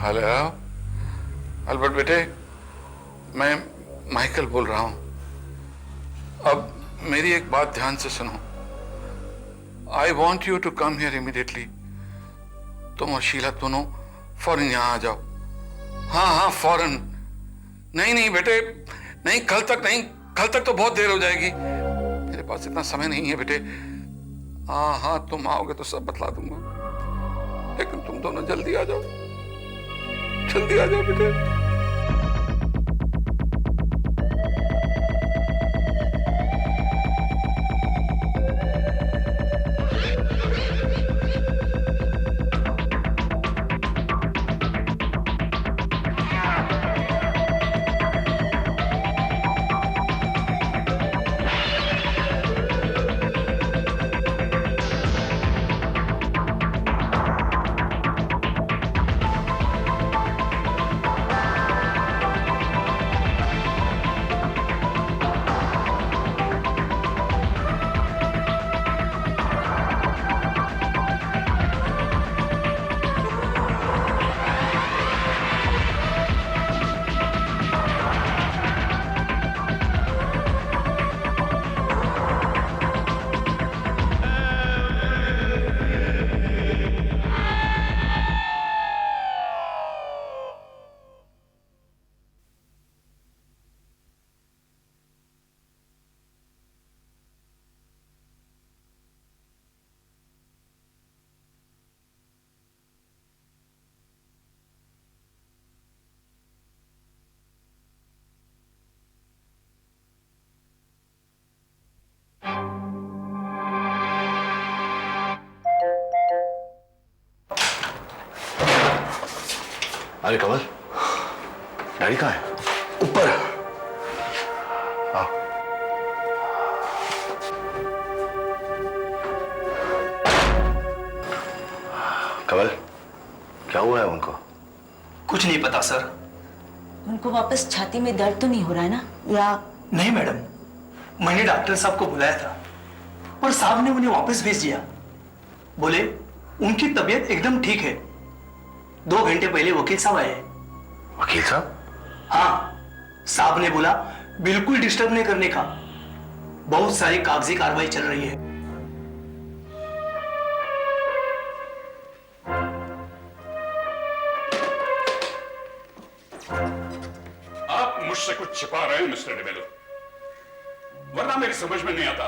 Hello Albert बेटे, मैं Michael बोल रहा हूं। अब मेरी एक बात ध्यान से सुनो। I want you to come here immediately. तुम और शीला दोनों फौरन यहां आ जाओ। हाँ हाँ, फौरन। नहीं नहीं बेटे, नहीं, कल तक नहीं। कल तक तो बहुत देर हो जाएगी। मेरे पास इतना समय नहीं है बेटे। हाँ हाँ, तुम आओगे तो सब बतला दूंगा, लेकिन तुम दोनों जल्दी आ जाओ। जल्दी आ जाओ बेटे। अरे कमल, डैडी कहाँ है? ऊपर। हाँ। कमल, क्या हुआ है उनको? कुछ नहीं पता सर। उनको वापस छाती में दर्द तो नहीं हो रहा है ना? या नहीं मैडम, मैंने डॉक्टर साहब को बुलाया था और साहब ने उन्हें वापस भेज दिया। बोले उनकी तबीयत एकदम ठीक है। 2 घंटे पहले वकील साहब आए। वकील साहब? हाँ, साहब ने बोला बिल्कुल डिस्टर्ब नहीं करने का, बहुत सारी कागजी कार्रवाई चल रही है। आप मुझसे कुछ छिपा रहे हैं मिस्टर डिमेलो, वरना मेरी समझ में नहीं आता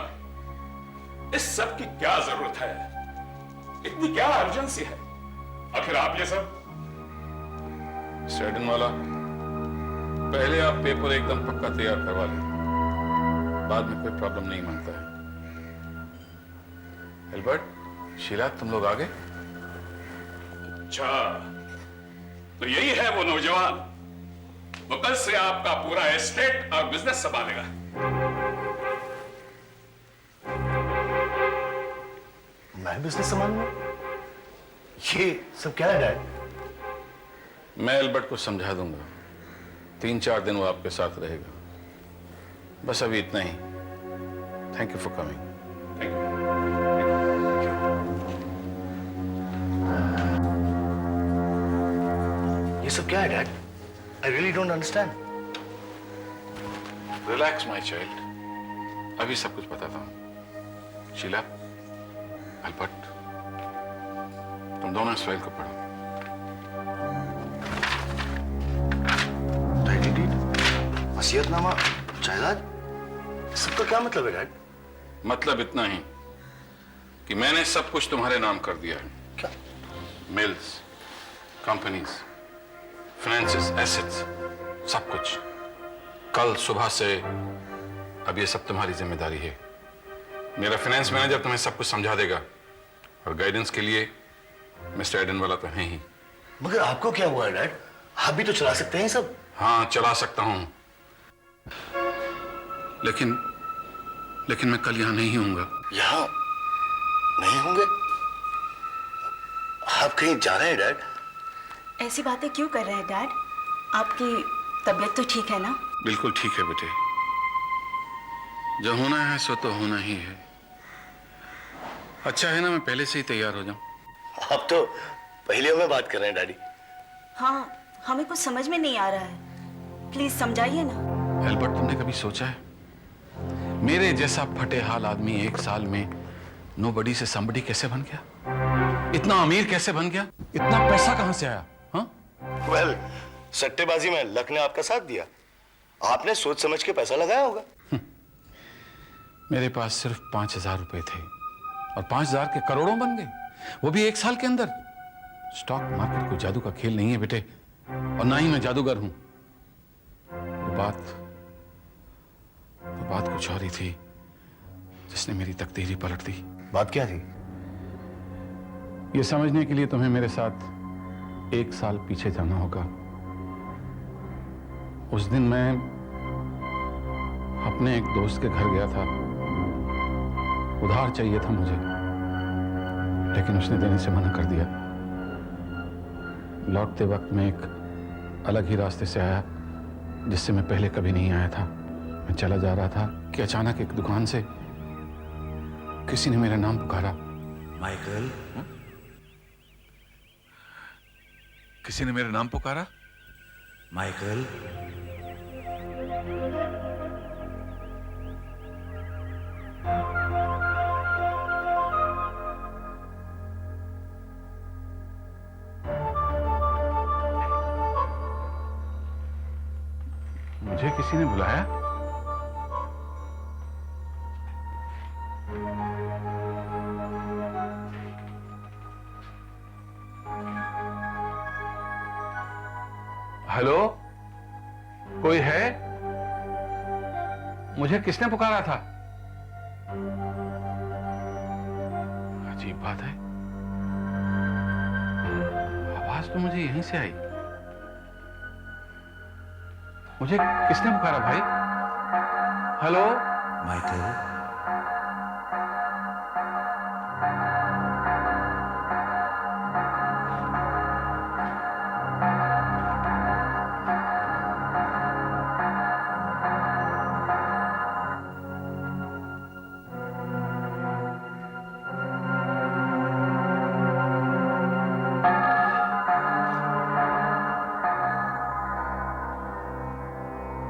इस सब की क्या जरूरत है, इतनी क्या अर्जेंसी है आखिर आप ये सब। स्टेडन वाला, पहले आप पेपर एकदम पक्का तैयार करवा लें, बाद में कोई प्रॉब्लम नहीं मानता है। एल्बर्ट, शीला, तुम लोग आ गए? अच्छा, तो यही है वो नौजवान, वो कल से आपका पूरा एस्टेट और बिजनेस संभालेगा। मैं बिजनेस संभालूंगा? ये सब क्या है डैड? मैं एल्बर्ट को समझा दूंगा। 3-4 दिन वो आपके साथ रहेगा। बस अभी इतना ही। Thank you for coming. Thank you. ये सब क्या है dad? I really don't understand. Relax my child, अभी सब कुछ बताता हूं। शीला, एल्बर्ट, तुम दोनों इस फाइल को पढ़ो। वसीयतनामा, जायदाद, सबका क्या मतलब है डैड? मतलब इतना ही कि मैंने सब कुछ तुम्हारे नाम कर दिया है। क्या? मिल्स, कंपनीज, फाइनेंसेस, एसेट्स, सब कुछ। कल सुबह से अब ये सब तुम्हारी जिम्मेदारी है। मेरा फाइनेंस मैनेजर तुम्हें सब कुछ समझा देगा, और गाइडेंस के लिए मिस्टर एडन वाला तो है ही। मगर आपको क्या हुआ है डैड? आप भी तो चला सकते हैं सब। हाँ, चला सकता हूं, लेकिन मैं कल यहां नहीं होऊंगा। यहां नहीं होंगे? आप कहीं जा रहे हैं डैड? ऐसी बातें क्यों कर रहे हैं डैड? आपकी तबीयत तो ठीक है ना? बिल्कुल ठीक है बेटे, जो होना है सो तो होना ही है। अच्छा है ना मैं पहले से ही तैयार हो जाऊं। आप तो पहेलियों में बात कर रहे हैं डैडी। हाँ, हमें कुछ समझ में नहीं आ रहा है, प्लीज समझाइए ना। एल्बर्ट, तुमने कभी सोचा है मेरे जैसा फटे हाल आदमी 1 साल में नोबडी से समबडी कैसे बन गया? इतना अमीर कैसे बन गया? इतना पैसा कहां से आया? हाँ? वेल, सट्टेबाजी में लक ने आपका साथ दिया। आपने सोच समझ के पैसा लगाया होगा। मेरे पास सिर्फ 5,000 रुपए थे और 5,000 के करोड़ों बन गए, वो भी 1 साल के अंदर। स्टॉक मार्केट कोई जादू का खेल नहीं है बेटे, और ना ही मैं जादूगर हूं। वो बात कुछ और ही थी जिसने मेरी तकदीर ही पलट दी। बात क्या थी? ये समझने के लिए तुम्हें मेरे साथ 1 साल पीछे जाना होगा। उस दिन मैं अपने एक दोस्त के घर गया था। उधार चाहिए था मुझे, लेकिन उसने देने से मना कर दिया। लौटते वक्त मैं एक अलग ही रास्ते से आया जिससे मैं पहले कभी नहीं आया था। मैं चला जा रहा था कि अचानक एक दुकान से किसी ने मेरा नाम पुकारा। माइकल, किसी ने मेरा नाम पुकारा। माइकल, मुझे किसी ने बुलाया? हेलो, कोई है? मुझे किसने पुकारा था? अजीब बात है, आवाज तो मुझे यहीं से आई। मुझे किसने पुकारा भाई? Hello? Michael,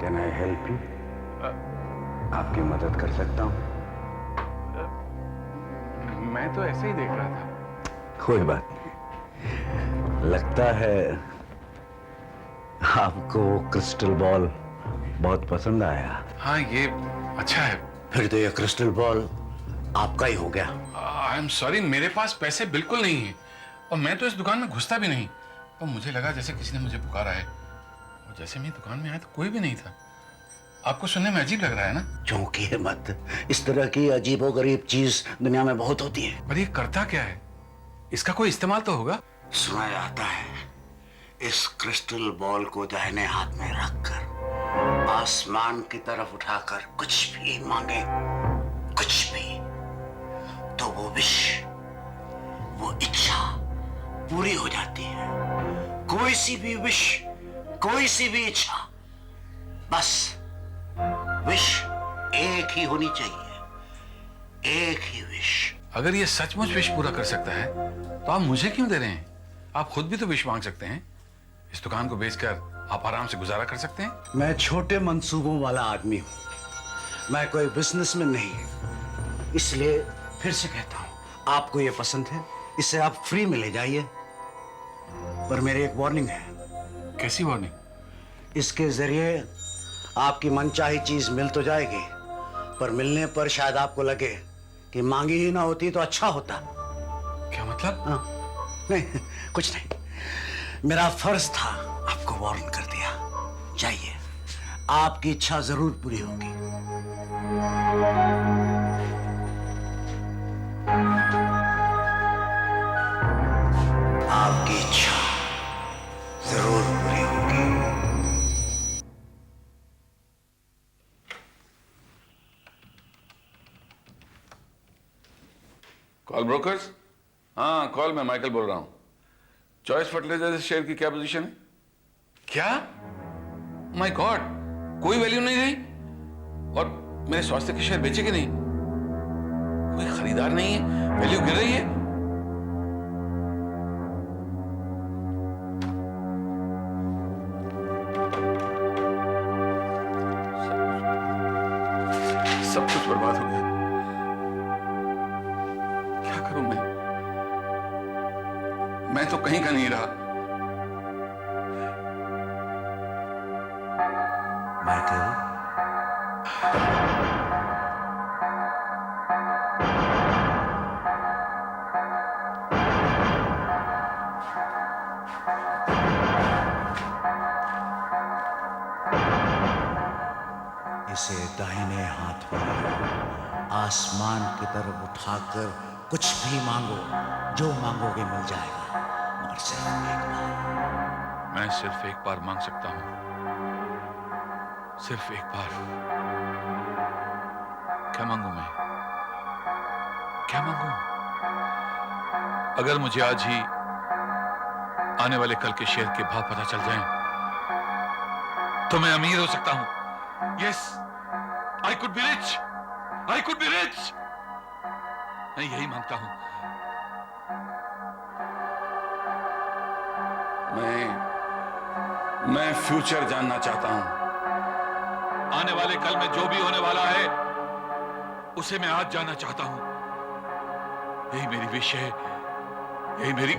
can I help you? आपकी मदद कर सकता हूं? मैं तो ऐसे ही देख रहा था। कोई बात नहीं। लगता है आपको क्रिस्टल बॉल बहुत पसंद आया। हाँ, ये अच्छा है। फिर तो ये क्रिस्टल बॉल आपका ही हो गया। आई एम सॉरी, मेरे पास पैसे बिल्कुल नहीं है और मैं तो इस दुकान में घुसता भी नहीं। और मुझे लगा जैसे किसी ने मुझे पुकारा है, और जैसे मैं दुकान में आया तो कोई भी नहीं था। आपको सुनने में अजीब लग रहा है ना? चौंकिए मत, इस तरह की अजीबोगरीब चीज दुनिया में बहुत होती है। पर ये करता क्या है? इसका कोई इस्तेमाल तो होगा? सुना जाता है इस क्रिस्टल बॉल को दाहिने हाथ में रखकर आसमान की तरफ उठाकर कुछ भी मांगे, कुछ भी, तो वो विश, वो इच्छा पूरी हो जाती है। कोई सी भी विश, कोई सी भी इच्छा, बस विश एक ही होनी चाहिए, एक ही विश। अगर ये सचमुच विश पूरा कर सकता है तो आप मुझे क्यों दे रहे हैं? आप खुद भी तो विश मांग सकते हैं। इस दुकान को बेचकर आप आराम से गुजारा कर सकते हैं। मैं छोटे मंसूबों वाला आदमी हूं, मैं कोई बिजनेसमैन नहीं। इसलिए फिर से कहता हूं, आपको ये पसंद है, इसे आप फ्री में ले जाइए। पर मेरी एक वार्निंग है। कैसी वार्निंग? इसके जरिए आपकी मनचाही चीज मिल तो जाएगी, पर मिलने पर शायद आपको लगे कि मांगी ही ना होती तो अच्छा होता। क्या मतलब? हाँ, नहीं, कुछ नहीं। मेरा फर्ज था आपको वार्न कर दिया। जाइए, आपकी इच्छा जरूर पूरी होगी। आपकी इच्छा जरूर पूरी होगी। Call brokers? हाँ, कॉल, मैं माइकल बोल रहा हूं। चॉइस फर्टिलाइजर शेयर की क्या पोजीशन है? क्या? माय गॉड, कोई वैल्यू नहीं रही? और मेरे स्वास्थ्य के शेयर बेचे कि नहीं? कोई खरीदार नहीं है, वैल्यू गिर रही है। बर्बाद हो गया। क्या करूं मैं तो कहीं का नहीं रहा। माइकल, इसे दाहिने हाथ में आसमान की तरफ उठाकर कुछ भी मांगो, जो मांगोगे मिल जाएगा, मगर सिर्फ एक बार। मैं सिर्फ एक बार मांग सकता हूं, सिर्फ एक बार। क्या मांगू मैं? क्या मांगू? अगर मुझे आज ही आने वाले कल के शेयर के भाव पता चल जाएं, तो मैं अमीर हो सकता हूं। Yes, I could be rich, I could be rich. मैं यही मांगता हूं। मैं फ्यूचर जानना चाहता हूं। आने वाले कल में जो भी होने वाला है, उसे मैं आज जानना चाहता हूं। यही मेरी विश है, यही मेरी।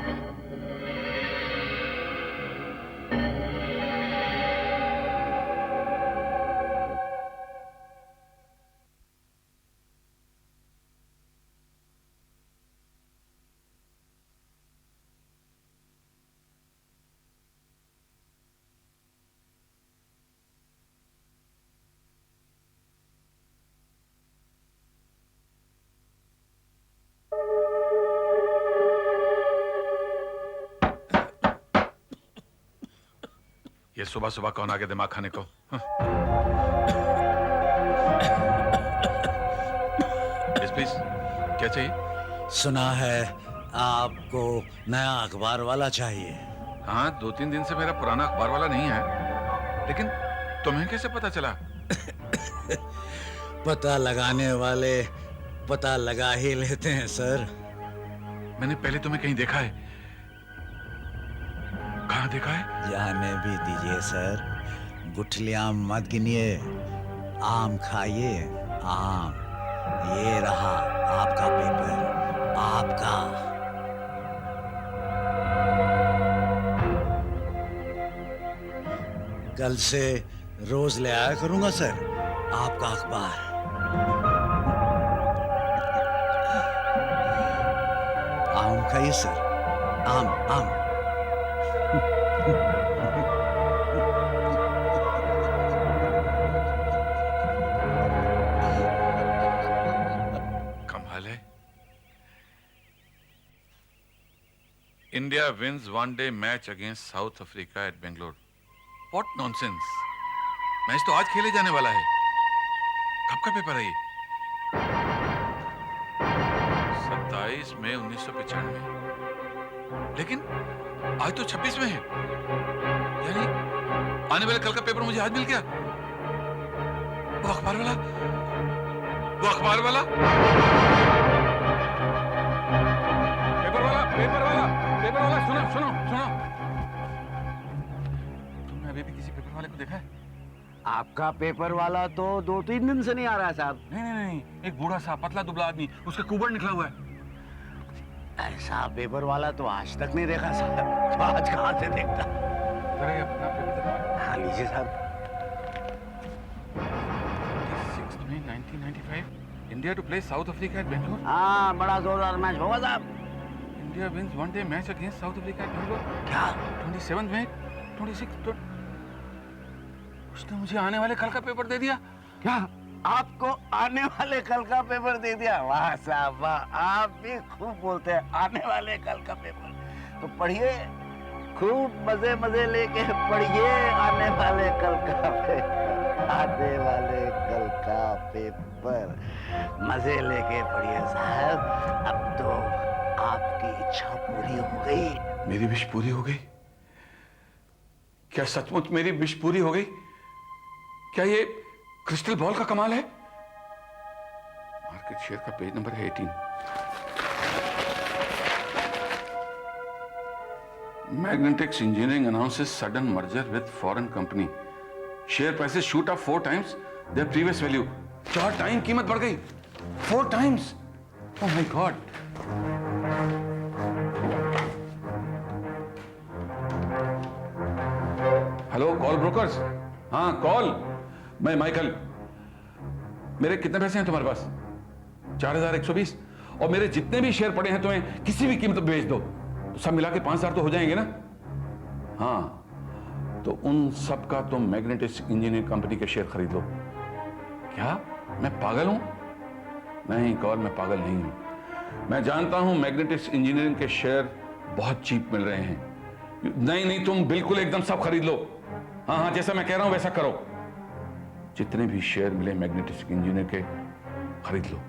ये सुबह सुबह कौन आ गया दिमाग खाने को? यस प्लीज, क्या चाहिए? सुना है आपको नया अखबार वाला चाहिए। हाँ, 2-3 दिन से मेरा पुराना अखबार वाला नहीं है, लेकिन तुम्हें कैसे पता चला? पता लगाने वाले पता लगा ही लेते हैं सर। मैंने पहले तुम्हें कहीं देखा है। कहाँ देखा है? जाने भी दीजिए सर, गुठलियां मत गिनिए, आम खाइए, आम। ये रहा आपका पेपर, आपका। कल से रोज ले आया करूंगा सर आपका अखबार। आम खाइए सर, आम आम। कमाल है। India wins one day match against South Africa at Bangalore. What nonsense. Match तो आज खेले जाने वाला है। कब का पेपर है ये? 27 मई 1995। लेकिन आज तो 26 में है, यानी आने वाले कल का पेपर मुझे आज मिल गया। वो अखबार वाला, वो अखबार वाला, पेपर वाला, पेपर वाला, पेपर वाला, सुनो सुनो सुनो। तुमने अभी भी किसी पेपर वाले को देखा है? आपका पेपर वाला तो 2-3 दिन से नहीं आ रहा है साहब। नहीं नहीं नहीं, एक बूढ़ा सा पतला दुबला आदमी, उसका कुबड़ निकला हुआ है। ऐसा पेपर वाला तो आज तक नहीं देखा साहब। तो आज कहाँ से देखता? जरा ये अपना पेपर देखो। हाँ लीजिए साहब। 6 मई 1995, India to play South Africa at Bangalore. हाँ, बड़ा जोरदार मैच होगा साहब। India wins one day match against South Africa at Bangalore. क्या? 27 मई 26। उसने मुझे आने वाले कल का पेपर दे दिया। क्या आपको आने वाले कल का पेपर दे दिया? वाह साहब वाह, आप भी खूब बोलते हैं। आने वाले कल का पेपर तो पढ़िए, खूब मजे मजे लेके पढ़िए। आने वाले कल का पेपर, आने वाले कल का पेपर मजे लेके पढ़िए साहब। अब तो आपकी इच्छा पूरी हो गई। मेरी विश पूरी हो गई? क्या सचमुच मेरी विश पूरी हो गई? क्या ये क्रिस्टल बॉल का कमाल है? मार्केट शेयर का पेज नंबर है 18। Magnetics Engineering announces sudden merger with foreign company. Share prices shoot up 4 times their previous value. 4 time कीमत बढ़ गई, 4 times. Oh my God. Hello call brokers. हाँ कॉल, मैं माइकल। मेरे कितने पैसे हैं तुम्हारे पास? 4120। और मेरे जितने भी शेयर पड़े हैं तुम्हें किसी भी कीमत पर बेच दो, तो सब मिला के 5000 तो हो जाएंगे ना? हाँ, तो उन सब का तुम मैग्नेटिक्स इंजीनियरिंग कंपनी के शेयर खरीद लो। क्या मैं पागल हूं? नहीं कॉल, मैं पागल नहीं हूं। मैं जानता हूं मैग्नेटिक्स इंजीनियरिंग के शेयर बहुत चीप मिल रहे हैं। नहीं, तुम बिल्कुल एकदम सब खरीद लो। हाँ, जैसा मैं कह रहा हूं वैसा करो। जितने भी शेयर मिले मैग्नेटिक्स इंजीनियर के खरीद लो।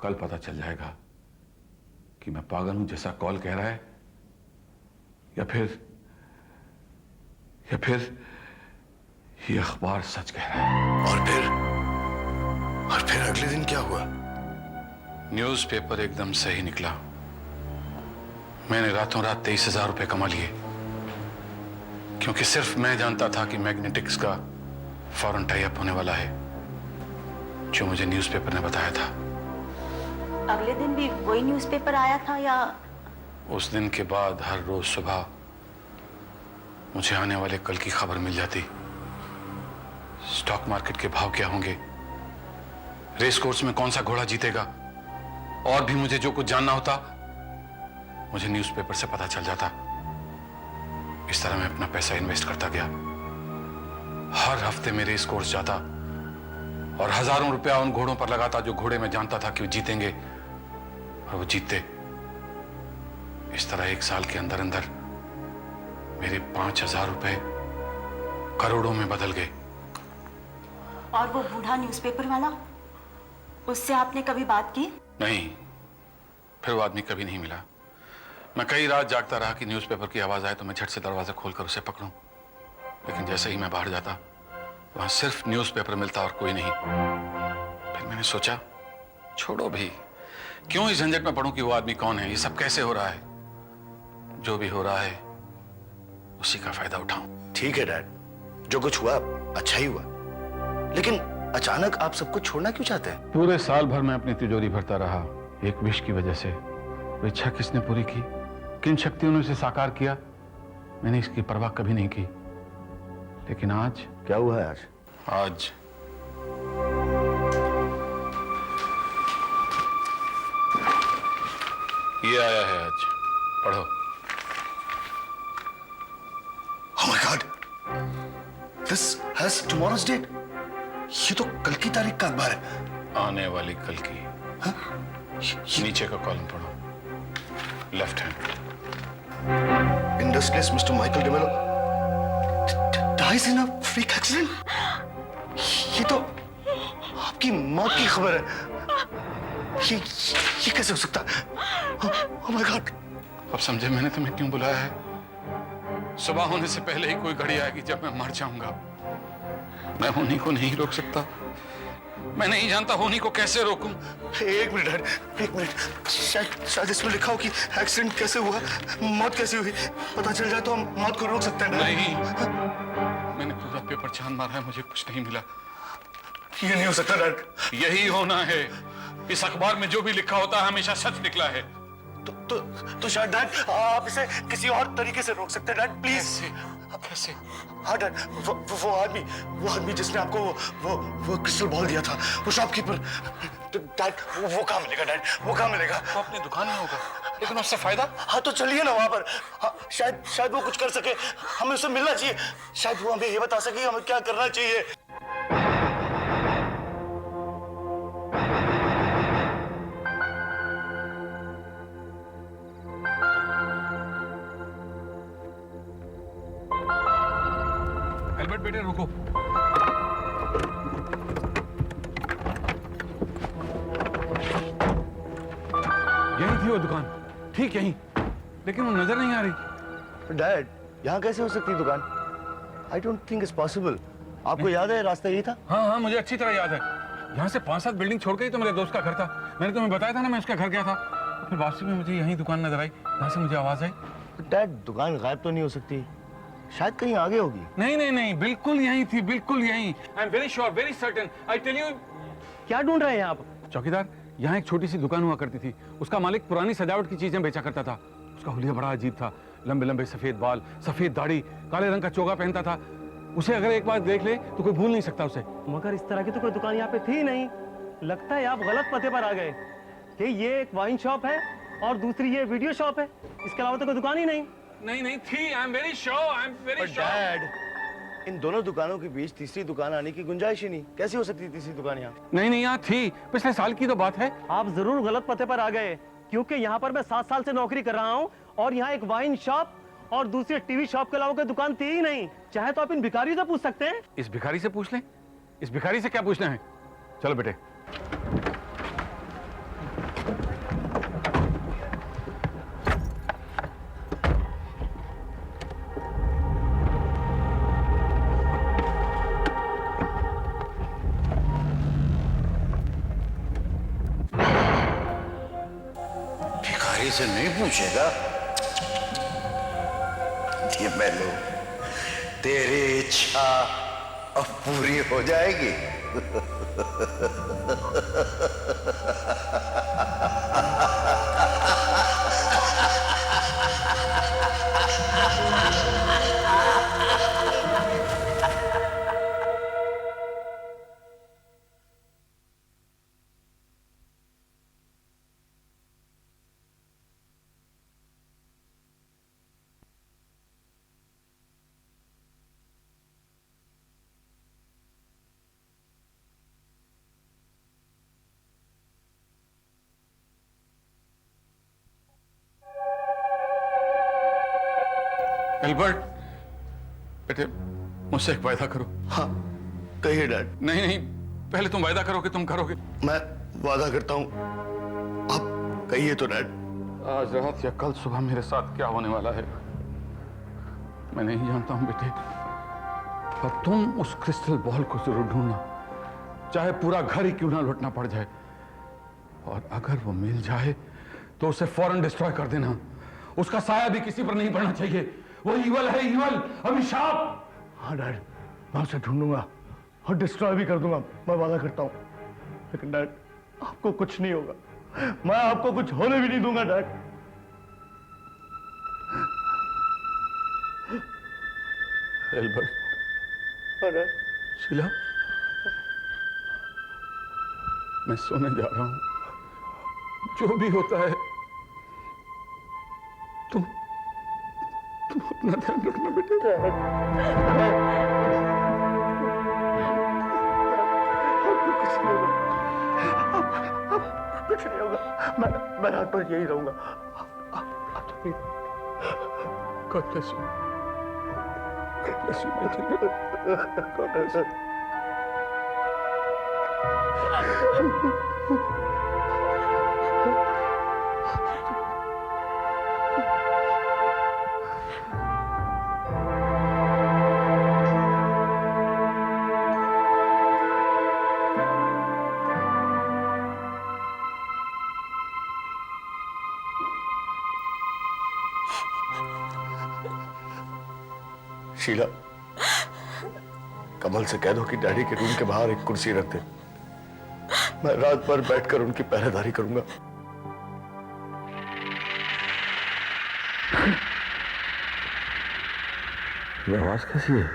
कल पता चल जाएगा कि मैं पागल हूं जैसा कॉल कह रहा है, या फिर ये अखबार सच कह रहा है। और फिर अगले दिन क्या हुआ? न्यूज़पेपर एकदम सही निकला। मैंने रातों रात 23,000 रुपए कमा लिए, क्योंकि सिर्फ मैं जानता था कि मैग्नेटिक्स का फॉरेन टाई अप होने वाला है, जो मुझे न्यूज़पेपर ने बताया था। अगले दिन भी वही न्यूज़पेपर आया था या? उस दिन के बाद हर रोज सुबह मुझे आने वाले कल की खबर मिल जाती। स्टॉक मार्केट के भाव क्या होंगे, रेस कोर्स में कौन सा घोड़ा जीतेगा, और भी मुझे जो कुछ जानना होता मुझे न्यूज़पेपर से पता चल जाता। इस तरह मैं अपना पैसा इन्वेस्ट करता गया। हर हफ्ते में रेस कोर्स जाता और हजारों रुपया उन घोड़ों पर लगाता जो घोड़े मैं जानता था कि वो जीतेंगे, और वो जीतते। इस तरह 1 साल के अंदर अंदर मेरे 5,000 रुपए करोड़ों में बदल गए। और वो बूढ़ा न्यूज़पेपर वाला, उससे आपने कभी बात की? नहीं, फिर वो आदमी कभी नहीं मिला। मैं कई रात जागता रहा कि न्यूज़पेपर की आवाज आए तो मैं झट से दरवाजा खोलकर उसे पकड़ूं, लेकिन जैसे ही मैं बाहर जाता वहां सिर्फ न्यूज़पेपर मिलता और कोई नहीं। फिर मैंने सोचा छोड़ो भी, क्यों इस झंझट में पड़ूं कि वो आदमी कौन है, ये सब कैसे हो रहा है। जो भी हो रहा है उसी का फायदा उठाऊं। ठीक है डैड, जो कुछ हुआ अच्छा ही हुआ, लेकिन अचानक आप सब कुछ छोड़ना क्यों चाहते हैं? पूरे साल भर मैं अपनी तिजोरी भरता रहा एक विश की वजह से। वो इच्छा किसने पूरी की, किन शक्तियों ने उसे साकार किया, मैंने इसकी परवाह कभी नहीं की। लेकिन आज क्या हुआ है आज? ये आया है आज, पढ़ो। Oh my God! This has tomorrow's date. ये तो कल की तारीख का अखबार है। आने वाली कल की। हाँ? नीचे का कॉलम पढ़ो, left hand. Industrialist mister Michael D'Mello dies in a freak accident. ये तो आपकी मौत की खबर है। ये कैसे हो सकता है? Oh my God! अब समझे मैंने तुम्हें क्यों बुलाया है। सुबह होने से पहले ही कोई घड़ी आएगी जब मैं मर जाऊंगा। मैं होनी को नहीं रोक सकता, मैं नहीं जानता होनी को कैसे रोकूं। एक मिनट डैड, एक मिनट। शायद इसमें लिखा हो कि एक्सीडेंट कैसे हुआ, मौत कैसे हुई। पता चल जाए तो हम मौत को रोक सकते हैं ना? नहीं, मैंने पूरा पेपर छान मारा है, मुझे कुछ नहीं मिला। ये नहीं हो सकता डैड। यही होना है। इस अखबार में जो भी लिखा होता है हमेशा सच निकला है। तो शायद डैड आप इसे किसी और तरीके से रोक सकते हैं डैड, प्लीज। कैसे? हाँ डैड, वो आदमी जिसने आपको वो क्रिस्टल बॉल दिया था, वो शॉपकीपर। डैड वो कहाँ मिलेगा डैड, वो कहाँ मिलेगा? वो अपनी दुकान में होगा, लेकिन उससे फायदा? हाँ तो चलिए ना वहां पर। हाँ, शायद वो कुछ कर सके, हमें उससे मिलना चाहिए। शायद वो हमें ये बता सके हमें क्या करना चाहिए। एल्बर्ट बेटे रुको। यही थी वो दुकान, ठीक यही, लेकिन वो नजर नहीं आ रही। डैड यहाँ कैसे हो सकती है दुकान? I don't think it's possible. आपको याद है रास्ता यही था? हाँ, मुझे अच्छी तरह याद है। यहाँ से 5-7 बिल्डिंग छोड़ के ही तो मेरे दोस्त का घर था। मैंने तुम्हें बताया था ना, मैं उसका घर गया था। फिर वापसी में मुझे यही दुकान नजर आई, यहाँ से मुझे आवाज आई। डैड दुकान गायब तो नहीं हो सकती, शायद कहीं आगे होगी। नहीं नहीं नहीं, बिल्कुल यहीं थी, बिल्कुल यहीं। I am very sure, very certain, I tell you. क्या ढूंढ रहे हैं आप? चौकीदार, यहाँ एक छोटी सी दुकान हुआ करती थी। उसका मालिक पुरानी सजावट की चीजें बेचा करता था। उसका हुलिया बड़ा अजीब था, लंबे लंबे सफेद बाल, सफेद दाढ़ी, काले रंग का चोगा पहनता था। उसे अगर एक बार देख ले तो कोई भूल नहीं सकता उसे। मगर इस तरह की तो कोई दुकान यहाँ पे थी नहीं। लगता है आप गलत पते पर आ गए कि ये एक वाइन शॉप है और दूसरी ये वीडियो शॉप है। इसके अलावा तो कोई दुकान ही नहीं। नहीं नहीं थी, I am very sure, I am very sure. Dad, इन दोनों दुकानों के बीच तीसरी दुकान आने की गुंजाइश ही नहीं। कैसे हो सकती तीसरी दुकान यहाँ? नहीं नहीं, यहाँ थी, पिछले साल की तो बात है। आप जरूर गलत पते पर आ गए, क्योंकि यहाँ पर मैं 7 साल से नौकरी कर रहा हूँ और यहाँ एक वाइन शॉप और दूसरी टीवी शॉप के अलावा कोई दुकान थी ही नहीं। चाहे तो आप इन भिखारी से पूछ सकते हैं। इस भिखारी से पूछ लें? इस भिखारी से क्या पूछना है? चलो बेटे। भिखारी से नहीं पूछेगा? ये मेलू, तेरी इच्छा अब पूरी हो जाएगी। एल्बर्ट, बेटे मुझसे एक वायदा करो। हाँ, कहिए डैड। नहीं नहीं, पहले तुम वायदा करो कि तुम करोगे। मैं वादा करता हूँ, आप कहिए तो डैड। आज रात या कल सुबह मेरे साथ क्या होने वाला है मैं नहीं जानता हूं बेटे, पर तुम उस क्रिस्टल बॉल को जरूर ढूंढना, चाहे पूरा घर ही क्यों ना लुटना पड़ जाए। और अगर वो मिल जाए तो उसे फौरन डिस्ट्रॉय कर देना। उसका साया भी किसी पर नहीं पड़ना चाहिए। वो ईवल है, ईवल, अभिशाप। हाँ डैड, मैं उसे ढूंढूंगा और डिस्ट्रॉय भी कर दूंगा, मैं वादा करता हूँ। लेकिन डैड, आपको कुछ नहीं होगा, मैं आपको कुछ होने भी नहीं दूंगा डैड। एल्बर्ट। हाँ डैड। शीला, मैं सोने जा रहा हूं। जो भी होता है तुम अपना ध्यान रखना बेटे। कुछ नहीं होगा, मैं रात भर यही रहूंगा। God bless you. God bless you, my children. God bless you. Sheila, कमल से कह दो कि डैडी के रूम के बाहर एक कुर्सी रख दे। मैं रात भर बैठकर उनकी पहरेदारी करूंगा। ये आवाज कैसी है?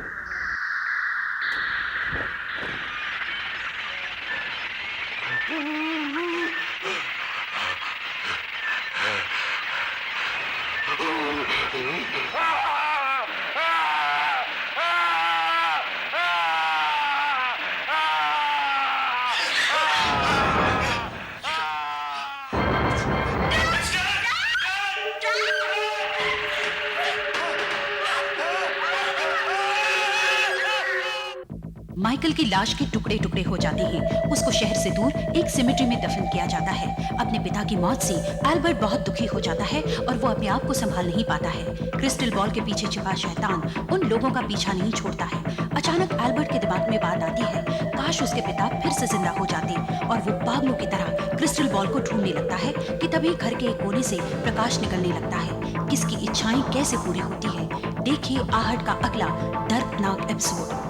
माइकल की लाश के टुकड़े टुकड़े हो जाते हैं। उसको शहर से दूर एक सिमेट्री में दफन किया जाता है। अपने पिता की मौत से एल्बर्ट बहुत दुखी हो जाता है और वो अपने आप को संभाल नहीं पाता है। क्रिस्टल बॉल के पीछे छिपा शैतान उन लोगों का पीछा नहीं छोड़ता है। अचानक एल्बर्ट के दिमाग में बात आती है, काश उसके पिता फिर से जिंदा हो जाते, और वो पागलों की तरह क्रिस्टल बॉल को ढूंढने लगता है कि तभी घर के एक कोने से प्रकाश निकलने लगता है। किसकी इच्छाएं कैसे पूरी होती है, देखिए आहट का अगला दर्दनाक एपिसोड।